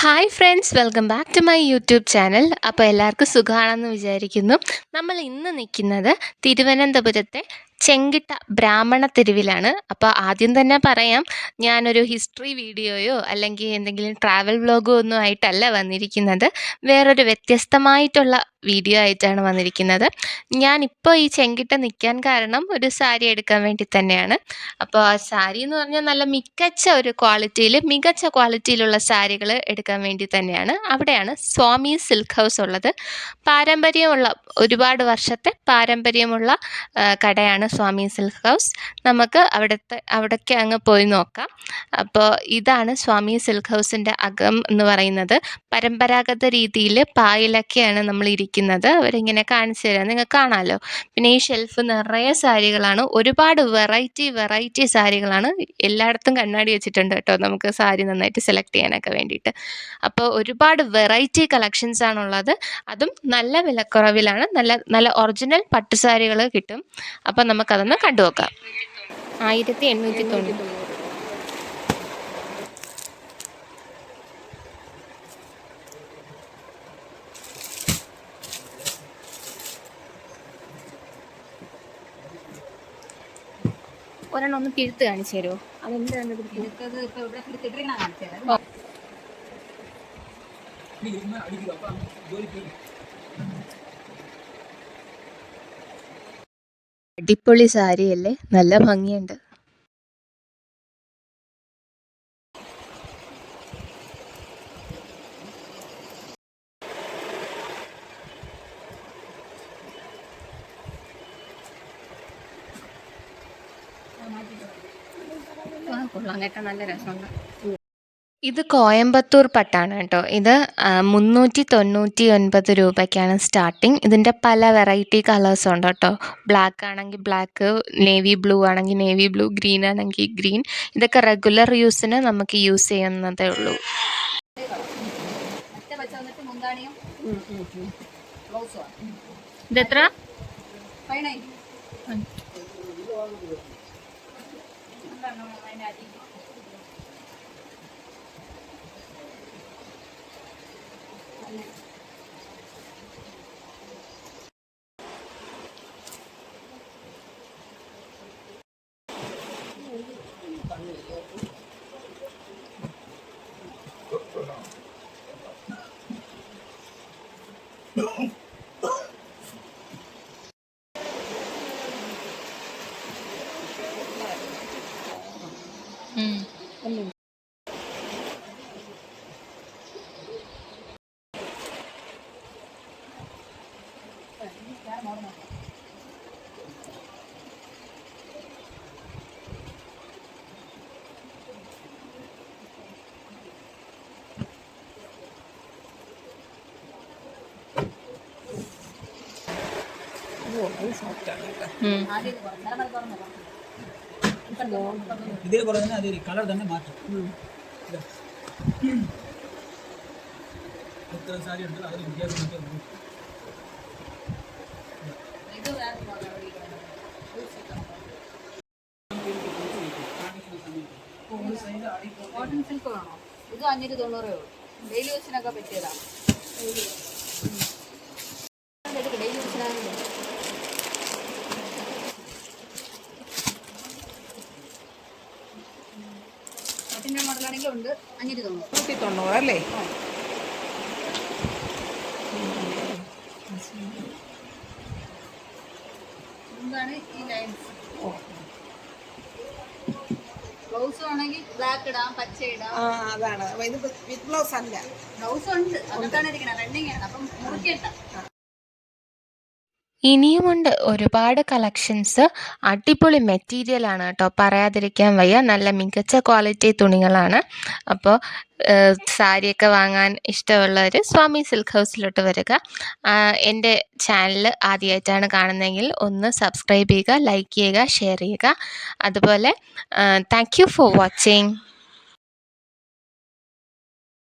Hi friends, welcome back to my YouTube channel. അപ്പോൾ എല്ലാവർക്കും സുഖമാണെന്ന് വിചാരിക്കുന്നു. നമ്മൾ ഇന്ന് നിൽക്കുന്നത് തിരുവനന്തപുരത്തെ ചെങ്കിട്ട ബ്രാഹ്മണ തെരുവിലാണ്. അപ്പോൾ ആദ്യം തന്നെ പറയാം, ഞാനൊരു ഹിസ്റ്ററി വീഡിയോയോ അല്ലെങ്കിൽ എന്തെങ്കിലും ട്രാവൽ വ്ലോഗോ ഒന്നും ആയിട്ടല്ല വന്നിരിക്കുന്നത്. വേറൊരു വ്യത്യസ്തമായിട്ടുള്ള വീഡിയോ ആയിട്ടാണ് വന്നിരിക്കുന്നത്. ഞാനിപ്പോൾ ഈ ചെങ്കിട്ട നിൽക്കാൻ കാരണം ഒരു സാരി എടുക്കാൻ വേണ്ടി തന്നെയാണ്. അപ്പോൾ ആ സാരി എന്ന് പറഞ്ഞാൽ നല്ല മികച്ച ക്വാളിറ്റിയിലുള്ള സാരികൾ എടുക്കാൻ വേണ്ടി തന്നെയാണ്. അവിടെയാണ് സ്വാമി സിൽക്ക് ഹൗസ് ഉള്ളത്. പാരമ്പര്യമുള്ള ഒരുപാട് വർഷത്തെ പാരമ്പര്യമുള്ള കടയാണ് സ്വാമി സിൽക്ക് ഹൗസ്. നമുക്ക് അവിടേക്ക് അങ്ങ് പോയി നോക്കാം. അപ്പോൾ ഇതാണ് സ്വാമി സിൽക്ക് ഹൗസിൻ്റെ അകം എന്ന് പറയുന്നത്. പരമ്പരാഗത രീതിയിൽ പായിലൊക്കെയാണ് നമ്മൾ ഇരിക്കുന്നത്. അവരിങ്ങനെ കാണിച്ചു തരാം, നിങ്ങൾക്ക് കാണാമല്ലോ. പിന്നെ ഈ ഷെൽഫ് നിറയെ സാരികളാണ്, ഒരുപാട് വെറൈറ്റി സാരികളാണ്. എല്ലായിടത്തും കണ്ണാടി വെച്ചിട്ടുണ്ട് കേട്ടോ, നമുക്ക് സാരി നന്നായിട്ട് സെലക്ട് ചെയ്യാനൊക്കെ വേണ്ടിയിട്ട്. അപ്പോൾ ഒരുപാട് വെറൈറ്റി കളക്ഷൻസ് ആണുള്ളത്. അതും നല്ല വിലക്കുറവിലാണ്. നല്ല ഒറിജിനൽ പട്ടുസാരികൾ കിട്ടും. അപ്പം നമുക്കതൊന്ന് കണ്ടുനോക്കാം. 1890. ഒരെണ്ണം ഒന്ന് കിഴുത്ത് കാണിച്ചു തരുമോ? അതെന്താണ് അടിപൊളി സാരിയല്ലേ, നല്ല ഭംഗിയുണ്ട്. കൊള്ളാം കേട്ടോ, നല്ല രസമുണ്ട്. ഇത് കോയമ്പത്തൂർ പട്ടാണ് കേട്ടോ. ഇത് 399 രൂപയ്ക്കാണ് സ്റ്റാർട്ടിങ്. ഇതിൻ്റെ പല വെറൈറ്റി കളേഴ്സ് ഉണ്ട് കേട്ടോ. ബ്ലാക്ക് ആണെങ്കിൽ ബ്ലാക്ക്, നേവി ബ്ലൂ ആണെങ്കിൽ നേവി ബ്ലൂ, ഗ്രീൻ ആണെങ്കിൽ ഗ്രീൻ. ഇതൊക്കെ റെഗുലർ യൂസിന് നമുക്ക് യൂസ് ചെയ്യുന്നതേ ഉള്ളൂ. ഇതെത്ര? ഇതേ പോലെ തന്നെ അതേ കളർ തന്നെ മാറ്റും. എത്ര സാരി ഉണ്ട് അതിൽ വ്യത്യാസം. കോട്ടൺ സിൽക്ക് വേണോ? ഇത് 590 ഡെയിലി യൂസിനൊക്കെ പറ്റിയതാണ്. ഡെയിലി യൂസിനാണ്. കോട്ടൻ്റെ മോഡലാണെങ്കിലും ഉണ്ട്. 590 അല്ലേ? എന്താണ് ഈ ലൈൻസ്? ബ്ലൗസ് ആണെങ്കിൽ ബ്ലാക്ക് ഇടാം, പച്ച ഇടാം. അതാണ് ഇത് വിത്ത് ബ്ലൗസ് അല്ല. ബ്ലൗസ് ഉണ്ട്, അതൊക്കെയാണ് ഇരിക്കുന്നത്. റണ്ണിങ് ആണ്, അപ്പം മുറിക്കട്ട. ഇനിയുമുണ്ട് ഒരുപാട് കളക്ഷൻസ്. അടിപൊളി മെറ്റീരിയലാണ് കേട്ടോ, പറയാതിരിക്കാൻ വയ്യ. നല്ല മികച്ച ക്വാളിറ്റി തുണികളാണ്. അപ്പോൾ സാരിയൊക്കെ വാങ്ങാൻ ഇഷ്ടമുള്ളവർ സ്വാമി സിൽക്ക് ഹൗസിലോട്ട് വരിക. എൻ്റെ ചാനൽ ആദ്യമായിട്ടാണ് കാണുന്നതെങ്കിൽ ഒന്ന് സബ്സ്ക്രൈബ് ചെയ്യുക, ലൈക്ക് ചെയ്യുക, ഷെയർ ചെയ്യുക. അതുപോലെ താങ്ക് യു ഫോർ വാച്ചിങ്.